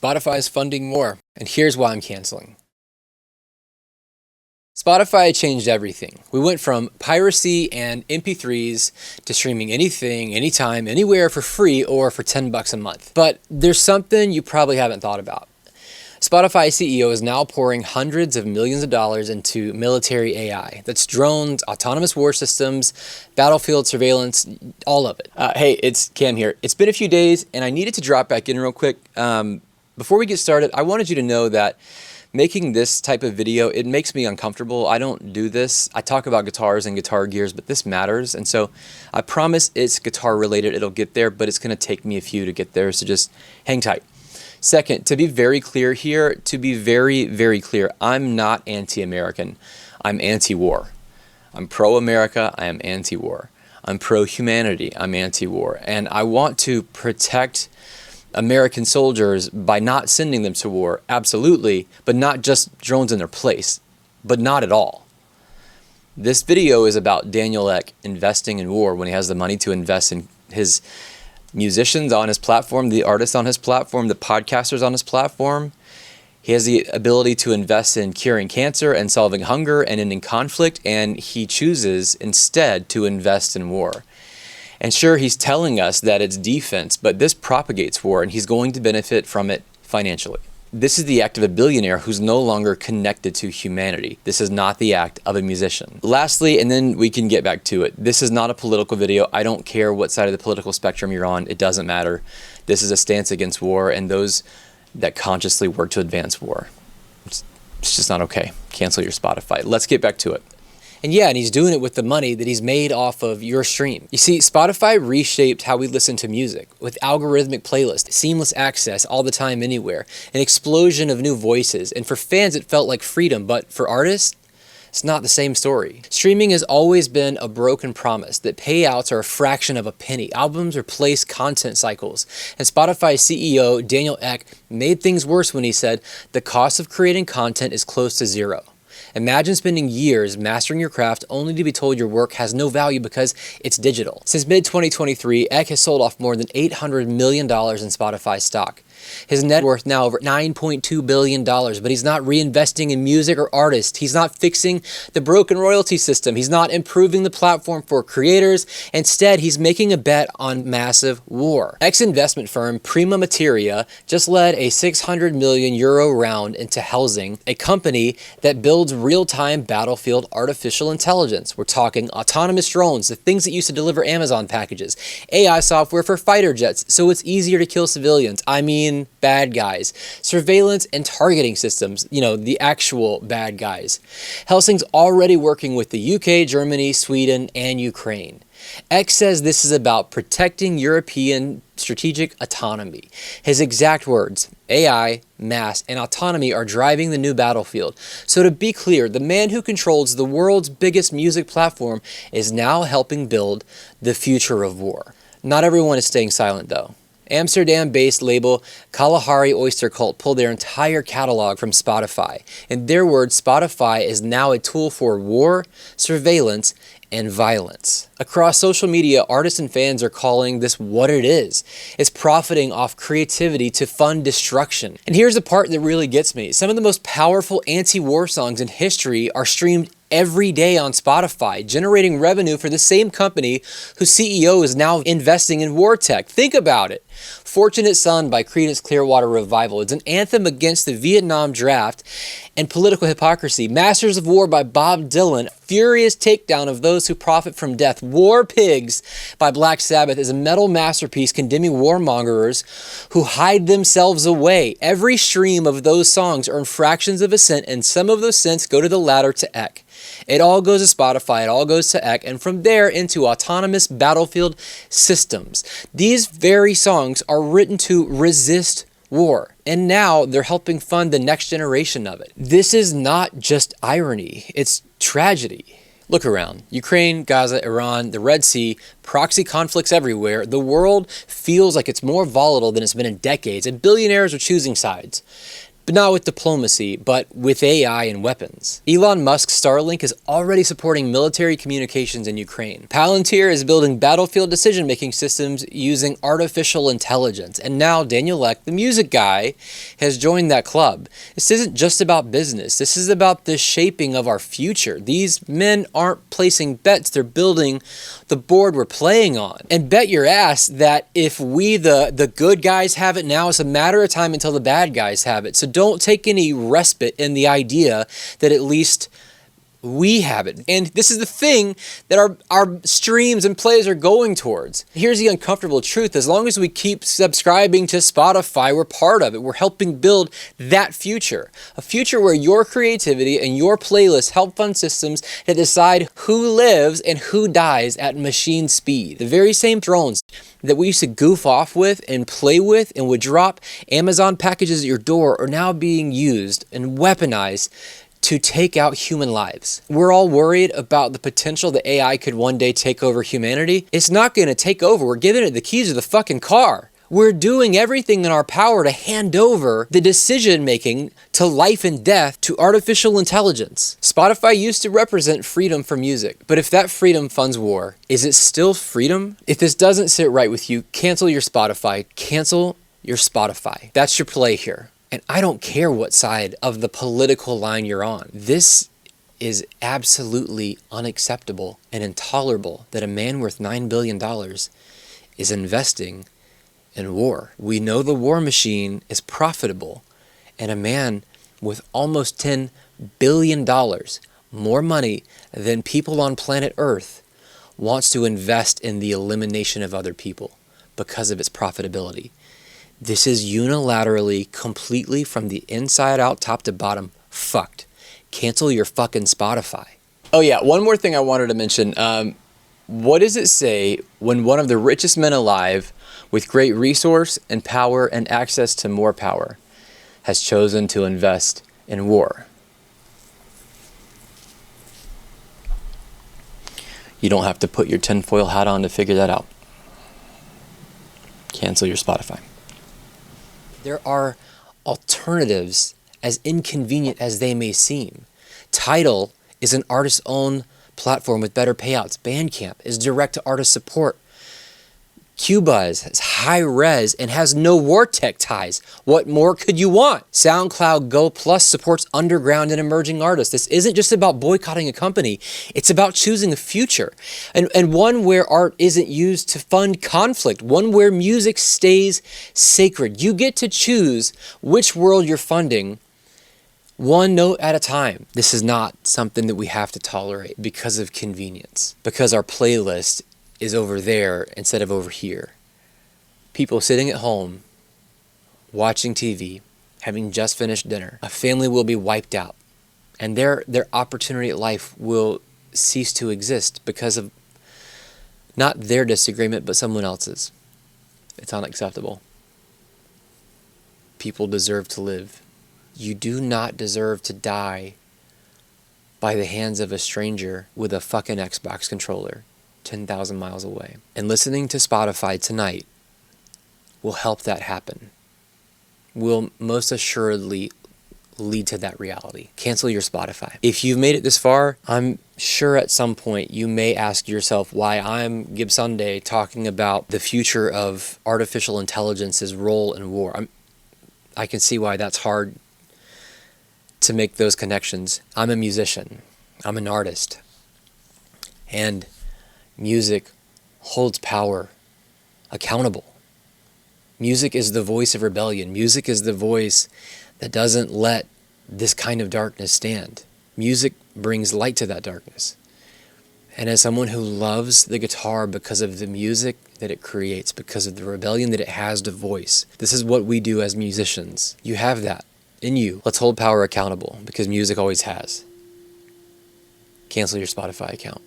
Spotify is funding more, and here's why I'm canceling. Spotify changed everything. We went from piracy and MP3s to streaming anything, anytime, anywhere for free or for $10 a month. But there's something you probably haven't thought about. Spotify CEO is now pouring hundreds of millions of dollars into military AI. That's drones, autonomous war systems, battlefield surveillance, all of it. Hey, it's Cam here. It's been a few days and I needed to drop back in real quick. Before we get started, I wanted you to know that making this type of video, it makes me uncomfortable. I don't do this. I talk about guitars and guitar gears, but this matters. And so I promise it's guitar related. It'll get there, but it's going to take me a few to get there. So just hang tight. Second, to be very clear here, to be very, very clear, I'm not anti-American. I'm anti-war. I'm pro-America. I am anti-war. I'm pro-humanity. I'm anti-war. And I want to protect American soldiers by not sending them to war, absolutely, but not just drones in their place, but not at all. This video is about Daniel Ek investing in war when he has the money to invest in his musicians on his platform, the artists on his platform, the podcasters on his platform. He has the ability to invest in curing cancer and solving hunger and ending conflict, and he chooses instead to invest in war. And sure, he's telling us that it's defense, but this propagates war and he's going to benefit from it financially. This is the act of a billionaire who's no longer connected to humanity. This is not the act of a musician. Lastly, and then we can get back to it, this is not a political video. I don't care what side of the political spectrum you're on. It doesn't matter. This is a stance against war and those that consciously work to advance war. It's just not okay. Cancel your Spotify. Let's get back to it. And yeah, and he's doing it with the money that he's made off of your stream. You see, Spotify reshaped how we listen to music with algorithmic playlists, seamless access all the time, anywhere, an explosion of new voices. And for fans, it felt like freedom, but for artists, it's not the same story. Streaming has always been a broken promise that payouts are a fraction of a penny. Albums replace content cycles. And Spotify CEO Daniel Ek made things worse when he said, the cost of creating content is close to zero. Imagine spending years mastering your craft only to be told your work has no value because it's digital. Since mid-2023, Ek has sold off more than $800 million in Spotify stock. His net worth now over $9.2 billion, but he's not reinvesting in music or artists. He's not fixing the broken royalty system. He's not improving the platform for creators. Instead, he's making a bet on massive war. Ex-investment firm Prima Materia just led a 600 million euro round into Helsing, a company that builds real-time battlefield artificial intelligence. We're talking autonomous drones, the things that used to deliver Amazon packages, AI software for fighter jets, so it's easier to kill civilians. I mean, bad guys. Surveillance and targeting systems, the actual bad guys. Helsing's already working with the UK, Germany, Sweden, and Ukraine. Ek says this is about protecting European strategic autonomy. His exact words, AI, mass, and autonomy are driving the new battlefield. So to be clear, the man who controls the world's biggest music platform is now helping build the future of war. Not everyone is staying silent though. Amsterdam-based label Kalahari Oyster Cult pulled their entire catalog from Spotify. In their words, Spotify is now a tool for war, surveillance, and violence. Across social media, artists and fans are calling this what it is. It's profiting off creativity to fund destruction. And here's the part that really gets me. Some of the most powerful anti-war songs in history are streamed every day on Spotify, generating revenue for the same company whose CEO is now investing in war tech. Think about it. Fortunate Son by Creedence Clearwater Revival. It's an anthem against the Vietnam draft and political hypocrisy. Masters of War by Bob Dylan, furious takedown of those who profit from death. War Pigs by Black Sabbath is a metal masterpiece condemning warmongers who hide themselves away. Every stream of those songs earn fractions of a cent, and some of those cents go to the latter to Ek. It all goes to Spotify, it all goes to Ek, and from there into autonomous battlefield systems. These very songs are written to resist war, and now they're helping fund the next generation of it. This is not just irony, it's tragedy. Look around. Ukraine, Gaza, Iran, the Red Sea, proxy conflicts everywhere. The world feels like it's more volatile than it's been in decades, and billionaires are choosing sides. but not with diplomacy, but with AI and weapons. Elon Musk's Starlink is already supporting military communications in Ukraine. Palantir is building battlefield decision-making systems using artificial intelligence. And now Daniel Ek, the music guy, has joined that club. This isn't just about business. This is about the shaping of our future. These men aren't placing bets. They're building the board we're playing on. And bet your ass that if we, the good guys, have it now, it's a matter of time until the bad guys have it. So don't take any respite in the idea that at least we have it. And this is the thing that our streams and plays are going towards. Here's the uncomfortable truth. As long as we keep subscribing to Spotify, we're part of it. We're helping build that future. A future where your creativity and your playlists help fund systems that decide who lives and who dies at machine speed. The very same drones that we used to goof off with and play with and would drop Amazon packages at your door are now being used and weaponized to take out human lives. We're all worried about the potential that AI could one day take over humanity. It's not going to take over. We're giving it the keys to the fucking car. We're doing everything in our power to hand over the decision-making to life and death to artificial intelligence. Spotify used to represent freedom for music, but if that freedom funds war, is it still freedom? If this doesn't sit right with you, cancel your Spotify. Cancel your Spotify. That's your play here. And I don't care what side of the political line you're on. This is absolutely unacceptable and intolerable that a man worth $9 billion is investing in war. We know the war machine is profitable, and a man with almost $10 billion, more money than people on planet Earth, wants to invest in the elimination of other people because of its profitability. This is unilaterally, completely from the inside out, top to bottom, fucked. Cancel your fucking Spotify. Oh yeah, one more thing I wanted to mention. What does it say when one of the richest men alive with great resource and power and access to more power has chosen to invest in war? You don't have to put your tinfoil hat on to figure that out. Cancel your Spotify. There are alternatives, as inconvenient as they may seem. TIDAL is an artist-owned platform with better payouts. Bandcamp is direct-to-artist support. Qobuz is high-res and has no war tech ties. What more could you want? SoundCloud Go Plus supports underground and emerging artists. This isn't just about boycotting a company. It's about choosing a future. And one where art isn't used to fund conflict. One where music stays sacred. You get to choose which world you're funding, one note at a time. This is not something that we have to tolerate because of convenience. Because our playlist is over there instead of over here. People sitting at home, watching TV, having just finished dinner. A family will be wiped out, and their opportunity at life will cease to exist because of not their disagreement, but someone else's. It's unacceptable. People deserve to live. You do not deserve to die by the hands of a stranger with a fucking Xbox controller 10,000 miles away. And listening to Spotify tonight will help that happen. Will most assuredly lead to that reality. Cancel your Spotify. If you've made it this far, I'm sure at some point you may ask yourself why I'm Gibsunday talking about the future of artificial intelligence's role in war. I can see why that's hard to make those connections. I'm a musician. I'm an artist. And music holds power accountable. Music is the voice of rebellion. Music is the voice that doesn't let this kind of darkness stand. Music brings light to that darkness. And as someone who loves the guitar because of the music that it creates, because of the rebellion that it has to voice, this is what we do as musicians. You have that in you. Let's hold power accountable because music always has. Cancel your Spotify account.